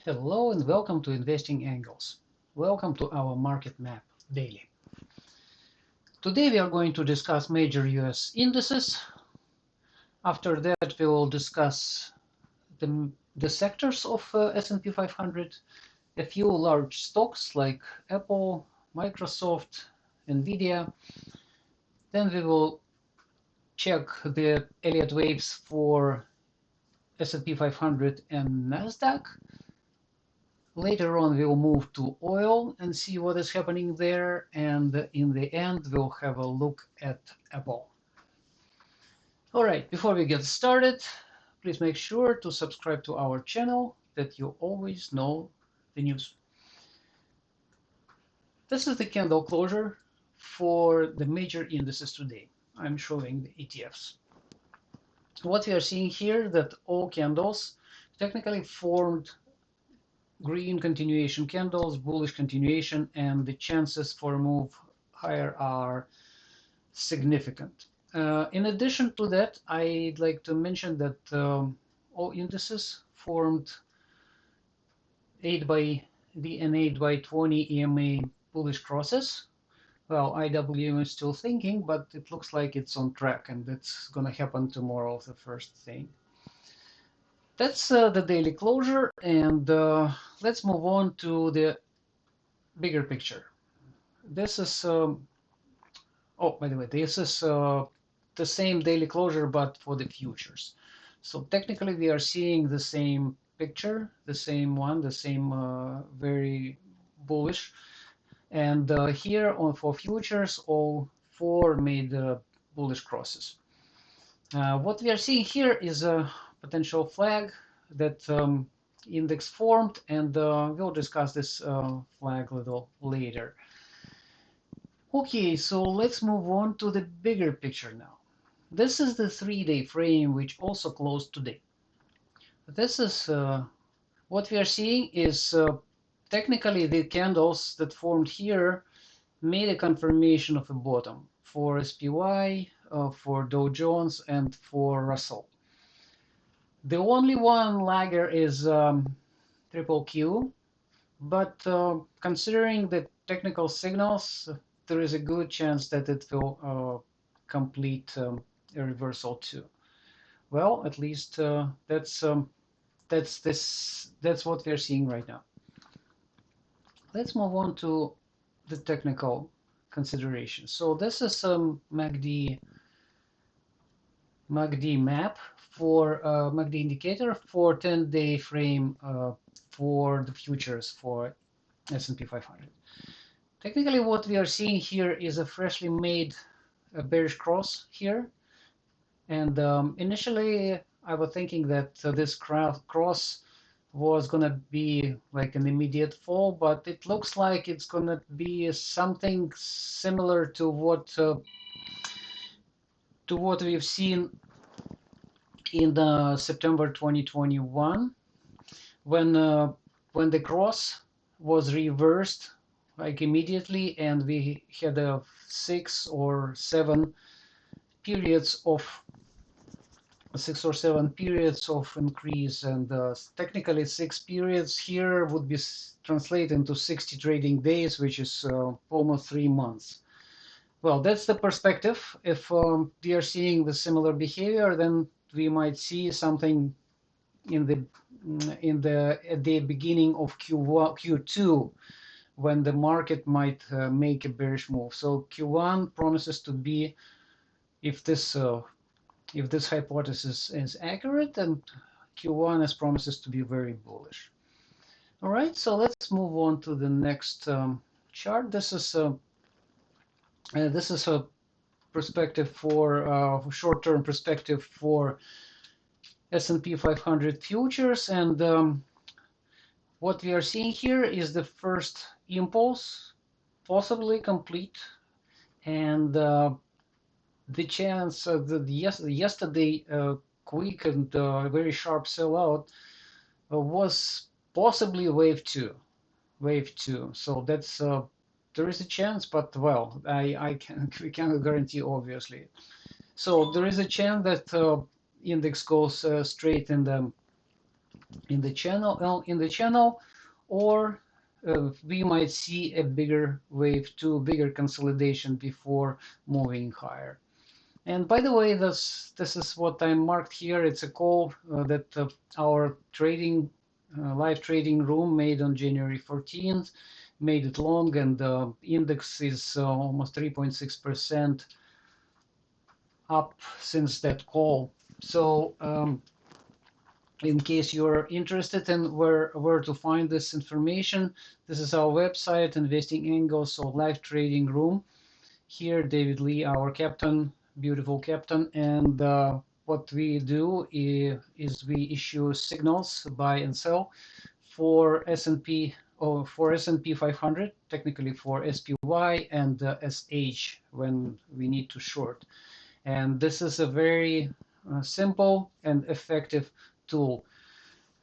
Hello and welcome to Investing Angles. Welcome to our market map daily. Today we are going to discuss major US indices. After that we will discuss the sectors of S&P 500, a few large stocks like Apple, Microsoft, NVDA. Then we will check the Elliott Waves for S&P 500 and Nasdaq. Later on, we'll move to oil and see what is happening there. And in the end, we'll have a look at Apple. All right, before we get started, please make sure to subscribe to our channel that you always know the news. This is the candle closure for the major indices today. I'm showing the ETFs. What we are seeing here that all candles technically formed green continuation candles, bullish continuation, and the chances for a move higher are significant. In addition to that, I'd like to mention that all indices formed 8 by D and 8 by 20 EMA bullish crosses. Well, IWM is still thinking, but it looks like it's on track, and that's going to happen tomorrow, the first thing. That's the daily closure, and let's move on to the bigger picture. This is, oh, by the way, this is the same daily closure, but for the futures. So technically, we are seeing the same picture, the same one, the same very bullish. And here for futures, all four made bullish crosses. What we are seeing here is a potential flag that index formed, and we'll discuss this flag a little later. Okay, so let's move on to the bigger picture now. This is the 3-day frame, which also closed today. This is what we are seeing is technically the candles that formed here made a confirmation of a bottom for SPY, for Dow Jones, and for Russell. The only one lagger is triple Q, but considering the technical signals, there is a good chance that it will complete a reversal too. Well, at least that's what we're seeing right now. Let's move on to the technical considerations. So this is some MACD map for MACD indicator for 10-day frame for the futures for S&P 500. Technically, what we are seeing here is a freshly made bearish cross here. And initially, I was thinking that this cross was going to be like an immediate fall, but it looks like it's going to be something similar to what we've seen in the September 2021, when the cross was reversed like immediately, and we had 6 or 7 periods of increase, and technically 6 periods here would be translated into 60 trading days, which is almost 3 months. Well, that's the perspective. If we are seeing the similar behavior, then we might see something at the beginning of Q2, when the market might make a bearish move. So Q1 promises to be, if this hypothesis is accurate, and Q1 is promises to be very bullish. All right, so let's move on to the next chart. This is a perspective for short-term perspective for S&P 500 futures, and what we are seeing here is the first impulse, possibly complete, and the chance that yesterday quick and very sharp sellout was possibly wave two. So that's there is a chance, but well, we cannot guarantee, obviously. So there is a chance that index goes straight in the in the channel, or we might see a bigger wave to bigger consolidation before moving higher. And by the way, this is what I marked here. It's a call that our trading live trading room made on January 14th, made it long, and the index is almost 3.6% up since that call. So in case you're interested in where to find this information, this is our website, Investing Angles, so live trading room. Here, David Lee, our captain, beautiful captain, and what we do is we issue signals, buy and sell, for S&P or for S&P 500, technically for SPY and SH when we need to short. And this is a very simple and effective tool.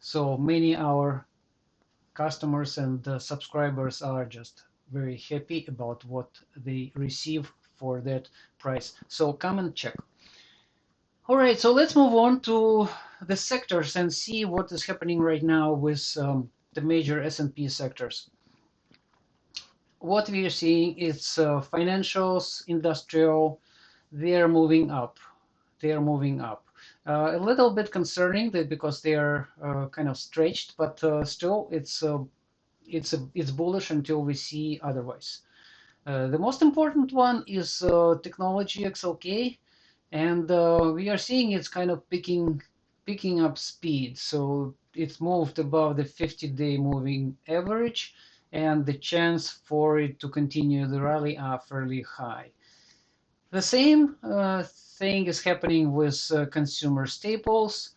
So many our customers and subscribers are just very happy about what they receive for that price. So come and check. All right, so let's move on to the sectors and see what is happening right now with the major S&P sectors. What we are seeing is financials, industrial, they are moving up. They are moving up. A little bit concerning that because they are kind of stretched, but still it's bullish until we see otherwise. The most important one is technology XLK, and we are seeing it's kind of picking up speed. So it's moved above the 50-day moving average, and the chance for it to continue the rally are fairly high. The same thing is happening with consumer staples.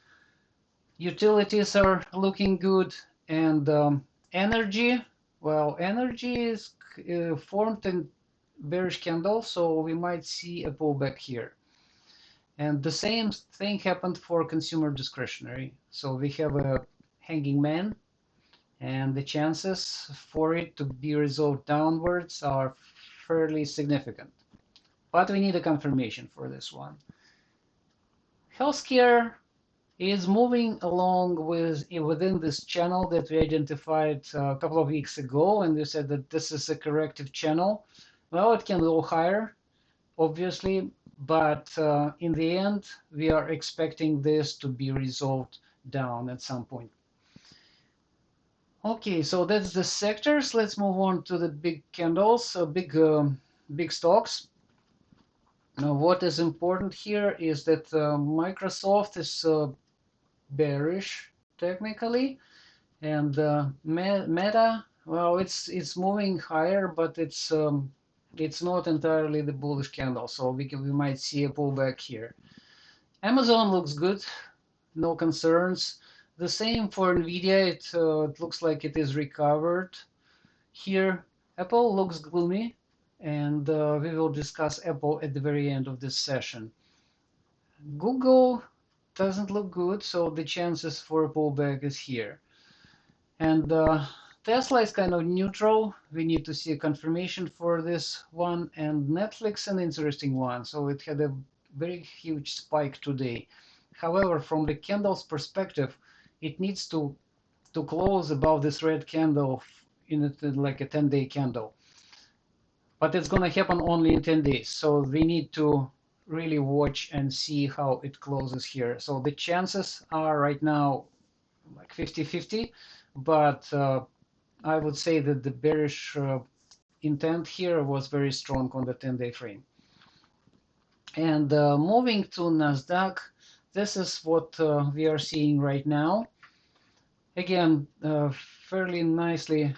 Utilities are looking good, and energy, well, energy is formed in bearish candle, so we might see a pullback here. And the same thing happened for consumer discretionary. So we have a hanging man, and the chances for it to be resolved downwards are fairly significant. But we need a confirmation for this one. Healthcare is moving along within this channel that we identified a couple of weeks ago, and we said that this is a corrective channel. Well, it can go higher, obviously, but in the end, we are expecting this to be resolved down at some point. Okay, so that's the sectors. Let's move on to the big candles, big stocks. Now, what is important here is that Microsoft is bearish technically, and Meta, well, it's moving higher, but it's not entirely the bullish candle, so we might see a pullback here. Amazon looks good, no concerns. The same for NVDA. It looks like it is recovered here. Apple looks gloomy, and we will discuss Apple at the very end of this session. Google doesn't look good, so the chances for a pullback is here. And Tesla is kind of neutral. We need to see a confirmation for this one. And Netflix, an interesting one. So it had a very huge spike today. However, from the candle's perspective, it needs to close above this red candle in like a 10-day candle. But it's going to happen only in 10 days. So we need to really watch and see how it closes here. So the chances are right now like 50-50, but I would say that the bearish intent here was very strong on the 10-day frame. And moving to Nasdaq, this is what we are seeing right now. Again, fairly nicely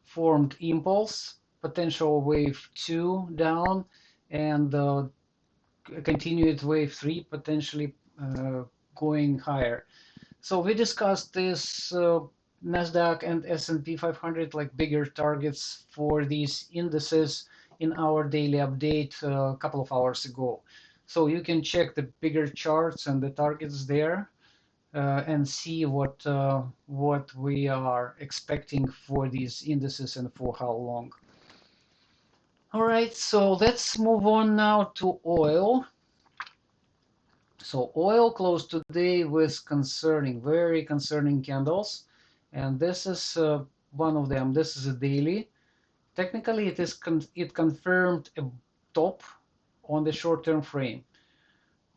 formed impulse, potential wave 2 down, and continued wave 3 potentially going higher. So we discussed this Nasdaq and S&P 500 like bigger targets for these indices in our daily update a couple of hours ago. So you can check the bigger charts and the targets there and see what we are expecting for these indices and for how long. All right, so let's move on now to oil. So oil closed today with concerning, very concerning candles, and this is one of them. This is a daily. Technically, it confirmed a top on the short-term frame.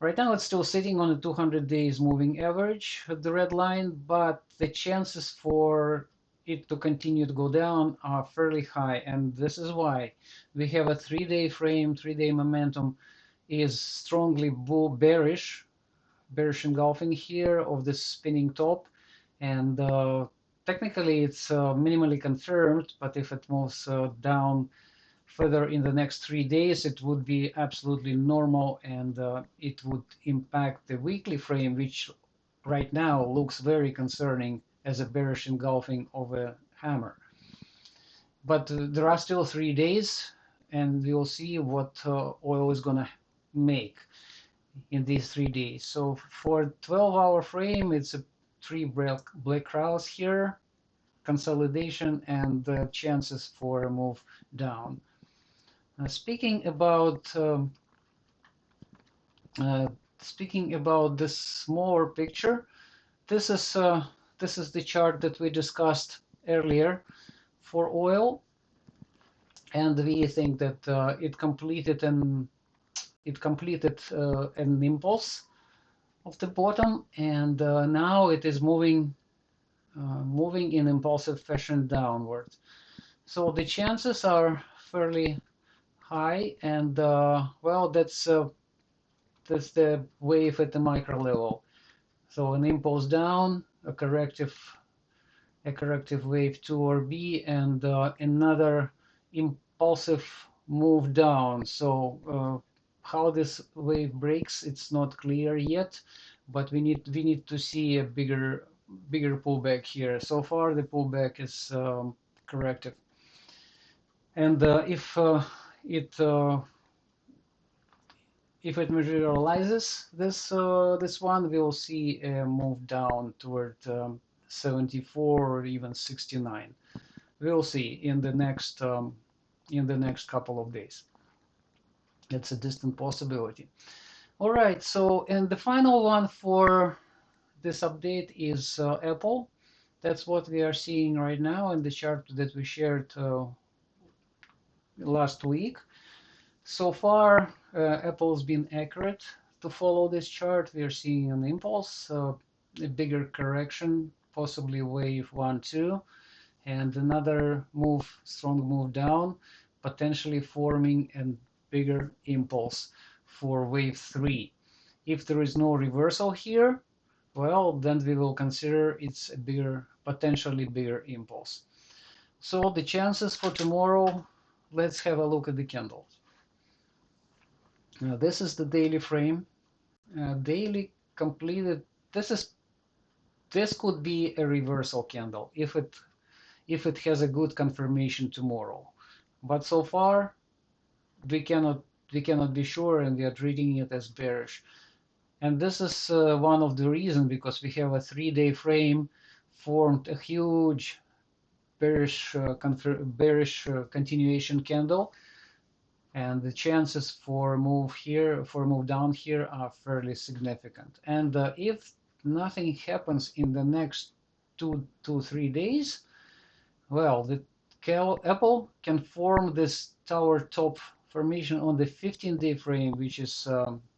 Right now, it's still sitting on the 200 days moving average, the red line, but the chances for it to continue to go down are fairly high, and this is why we have a 3-day frame, 3-day momentum is strongly bearish engulfing here of this spinning top, and technically it's minimally confirmed, but if it moves down further in the next 3 days, it would be absolutely normal, and it would impact the weekly frame, which right now looks very concerning as a bearish engulfing of a hammer. But there are still 3 days, and we'll see what oil is going to make in these 3 days. So for 12-hour frame, it's a 3 black crowds here, consolidation, and chances for a move down. Speaking about this smaller picture, this is the chart that we discussed earlier for oil, and we think that it completed an impulse of the bottom, and now it is moving in impulsive fashion downward. So the chances are fairly high, and well, that's the wave at the micro level. So an impulse down, a corrective wave 2 or B, and another impulsive move down. So how this wave breaks, it's not clear yet, but we need to see a bigger pullback here. So far, the pullback is corrective, and if it materializes, this one, we will see a move down toward 74 or even 69. We'll see in the next couple of days. It's a distant possibility. All right. So, and the final one for this update is Apple. That's what we are seeing right now in the chart that we shared last week. So far, Apple's been accurate to follow this chart. We are seeing an impulse, a bigger correction, possibly wave 1, 2, and another move, strong move down, potentially forming a bigger impulse for wave 3. If there is no reversal here, well, then we will consider it's a bigger, potentially bigger impulse. So the chances for tomorrow, let's have a look at the candles. Now, this is the daily frame. Daily completed. This could be a reversal candle if it has a good confirmation tomorrow. But so far, we cannot be sure, and we are treating it as bearish. And this is one of the reasons, because we have a 3-day frame formed a huge bearish continuation candle, and the chances for move down here are fairly significant. And if nothing happens in the next 2-3 days, well, the Apple can form this tower top formation on the 15-day frame, which is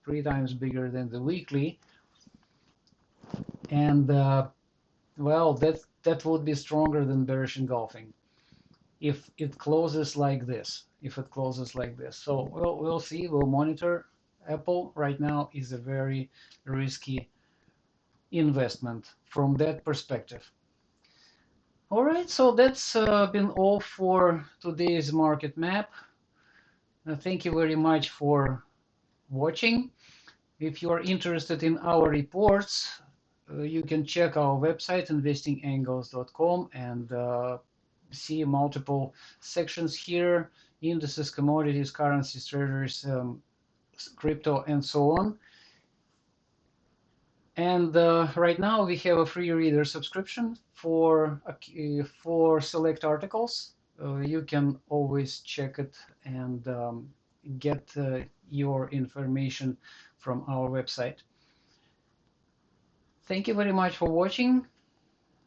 3 times bigger than the weekly, and well, that would be stronger than bearish engulfing if it closes like this. So we'll see. We'll monitor. Apple right now is a very risky investment from that perspective. All right, so that's been all for today's market map. Thank you very much for watching. If you are interested in our reports, you can check our website, investingangles.com, and see multiple sections here: indices, commodities, currencies, treasuries, crypto, and so on. And right now we have a free reader subscription for select articles. You can always check it and get your information from our website. Thank you very much for watching.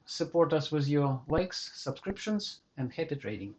Support us with your likes, subscriptions, and happy trading.